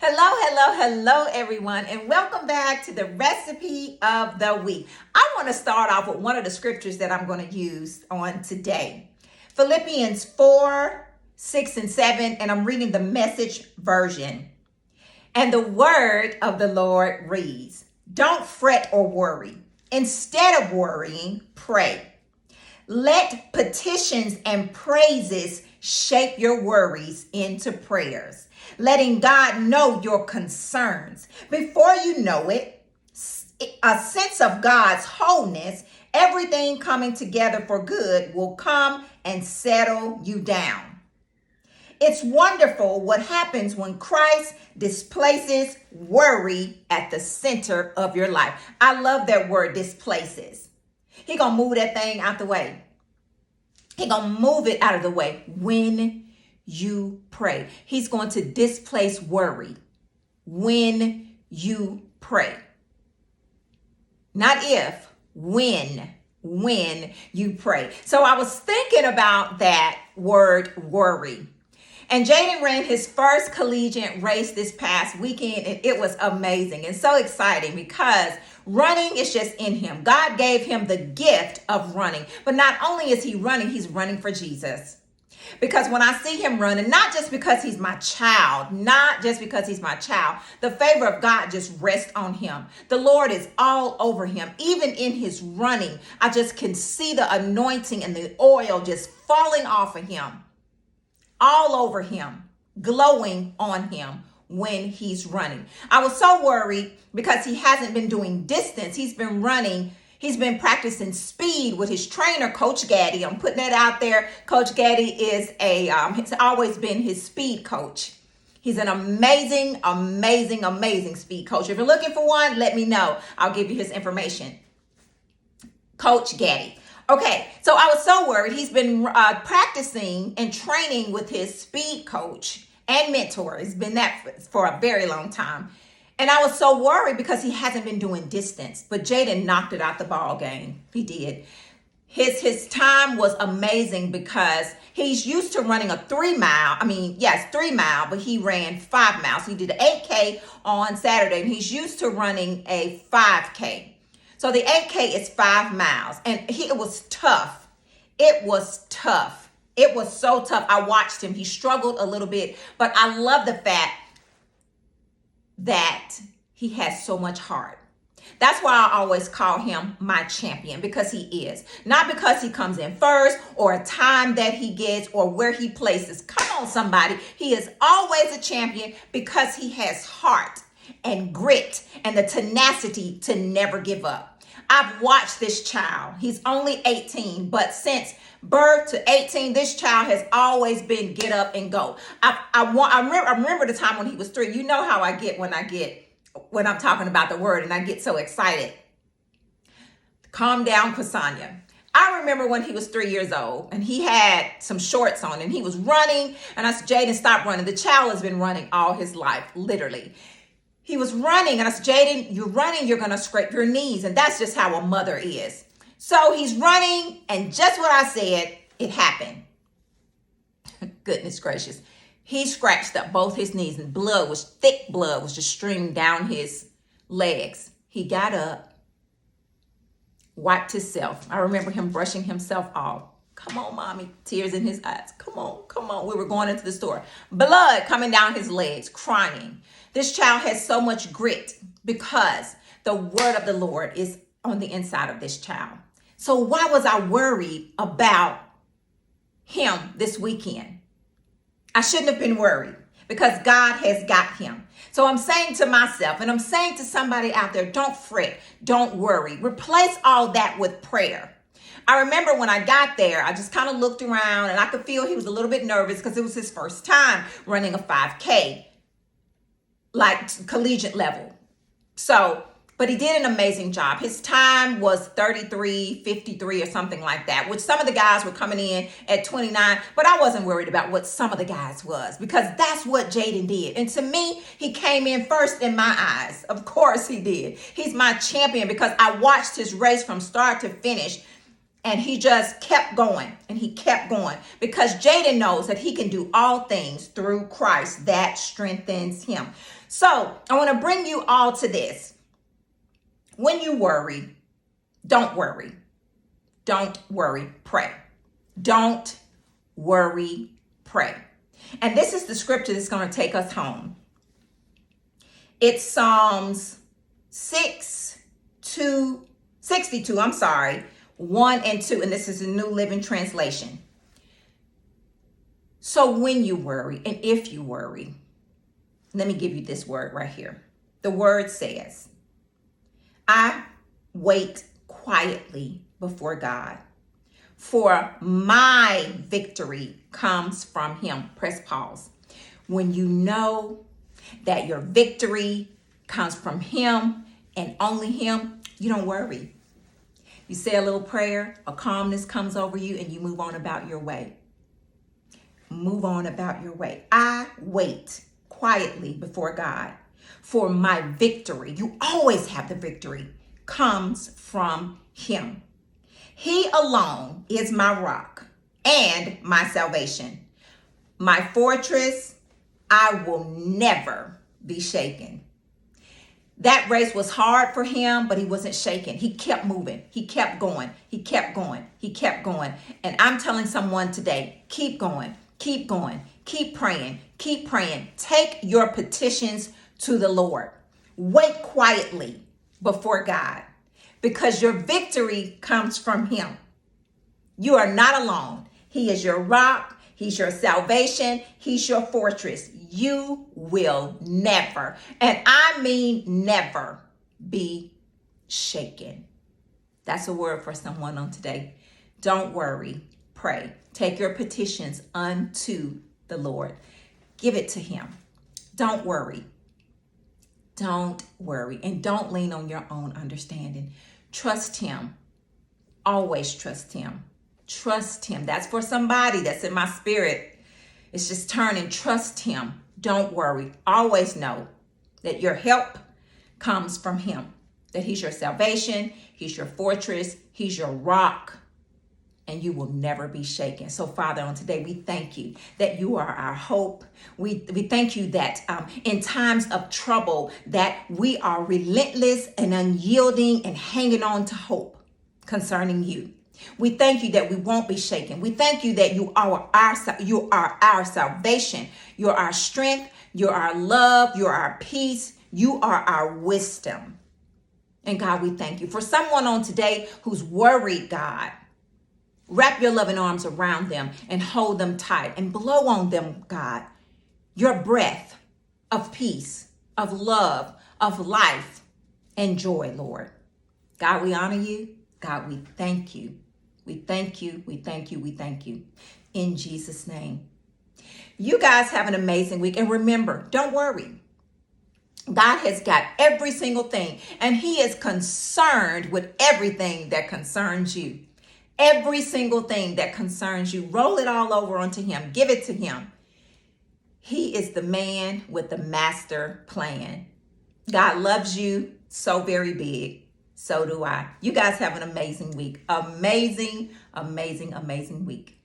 Hello, everyone, and welcome back to the recipe of the week. I want to start off with one of the scriptures that I'm going to use on today. Philippians 4, 6, and 7, and I'm reading the Message version. And the word of the Lord reads, "Don't fret or worry. Instead of worrying, pray. Let petitions and praises shape your worries into prayers, letting God know your concerns. Before you know it, a sense of God's wholeness, everything coming together for good, will come and settle you down. It's wonderful what happens when Christ displaces worry at the center of your life." I love that word, displaces. He gonna move that thing out the way. He gonna move it out of the way when you pray. He's going to displace worry when you pray. Not if, when you pray. So I was thinking about that word worry. And Jaden ran his first collegiate race this past weekend, and it was amazing and so exciting because running is just in him. God gave him the gift of running. But not only is he running, he's running for Jesus. Because when I see him running, not just because he's my child, the favor of God just rests on him. The Lord is all over him. Even in his running, I just can see the anointing and the oil just falling off of him, all over him, glowing on him when he's running. I was so worried because he hasn't been doing distance. He's been running. He's been practicing speed with his trainer, Coach Gaddy. I'm putting that out there. Coach Gaddy is has always been his speed coach. He's an amazing speed coach. If you're looking for one, let me know. I'll give you his information. Coach Gaddy. Okay, so I was so worried. He's been practicing and training with his speed coach and mentor. He's been that for a very long time. And I was so worried because he hasn't been doing distance. But Jaden knocked it out the ball game. He did. His time was amazing because he's used to running a 3 mile. 3 mile, but he ran 5 miles. He did an 8K on Saturday, and he's used to running a 5K. So the 8K is 5 miles, and it was tough. It was tough. It was so tough. I watched him. He struggled a little bit, but I love the fact that he has so much heart. That's why I always call him my champion, because he is. Not because he comes in first or a time that he gets or where he places. Come on, somebody. He is always a champion because he has heart and grit and the tenacity to never give up. I've watched this child. He's only 18, but since birth to 18, this child has always been get up and go. I remember the time when he was 3. You know how I get when I'm talking about the word and I get so excited. Calm down, Ksania. I remember when he was 3 years old and he had some shorts on and he was running, and I said, "Jaden, stop running." The child has been running all his life, literally. He was running, and I said, "Jaden, you're running, you're going to scrape your knees." And that's just how a mother is. So he's running, and just what I said, it happened. Goodness gracious. He scratched up both his knees, and thick blood was just streaming down his legs. He got up, wiped himself. I remember him brushing himself off. "Come on, mommy." Tears in his eyes. Come on. We were going into the store. Blood coming down his legs, crying. This child has so much grit because the word of the Lord is on the inside of this child. So why was I worried about him this weekend? I shouldn't have been worried because God has got him. So I'm saying to myself, and I'm saying to somebody out there, don't fret, don't worry. Replace all that with prayer. I remember when I got there, I just kind of looked around and I could feel he was a little bit nervous because it was his first time running a 5K, like collegiate level. But he did an amazing job. His time was 33:53 or something like that, which some of the guys were coming in at 29, but I wasn't worried about what some of the guys was because that's what Jaden did. And to me, he came in first in my eyes. Of course he did. He's my champion because I watched his race from start to finish. And he just kept going and he kept going because Jaden knows that he can do all things through Christ that strengthens him. So I want to bring you all to this. When you worry, don't worry. Don't worry, pray. Don't worry, pray. And this is the scripture that's going to take us home. It's Psalms 62, 1 and 2. And this is the New Living Translation. So when you worry, and if you worry, let me give you this word right here. The word says, I wait quietly before God, for my victory comes from him. Press pause. When you know that your victory comes from him and only him, you don't worry. You say a little prayer, a calmness comes over you, and you move on about your way. Move on about your way. I wait quietly before God, for my victory, you always have the victory, comes from him. He alone is my rock and my salvation. My fortress, I will never be shaken. That race was hard for him, but he wasn't shaken. He kept moving. He kept going. He kept going. He kept going. And I'm telling someone today, keep going. Keep going. Keep praying. Keep praying. Take your petitions to the Lord. Wait quietly before God, because your victory comes from him. You are not alone. He is your rock. He's your salvation. He's your fortress. You will never, and I mean never, be shaken. That's a word for someone on today. Don't worry. Pray. Take your petitions unto the Lord. Give it to him. Don't worry. Don't worry. And don't lean on your own understanding. Trust him. Always trust him. Trust him. That's for somebody that's in my spirit. It's just turn and trust him. Don't worry. Always know that your help comes from him, that he's your salvation, he's your fortress, he's your rock, and you will never be shaken. So, Father, on today, we thank you that you are our hope. We thank you that in times of trouble, that we are relentless and unyielding and hanging on to hope concerning you. We thank you that we won't be shaken. We thank you that you are our salvation. You're our strength. You're our love. You're our peace. You are our wisdom. And God, we thank you. For someone on today who's worried, God, wrap your loving arms around them and hold them tight and blow on them, God, your breath of peace, of love, of life and joy, Lord. God, we honor you. God, we thank you. We thank you. We thank you. We thank you. In Jesus' name. You guys have an amazing week. And remember, don't worry. God has got every single thing, and he is concerned with everything that concerns you. Every single thing that concerns you, roll it all over onto him. Give it to him. He is the man with the master plan. God loves you so very big. So do I. You guys have an amazing week. Amazing, amazing, amazing week.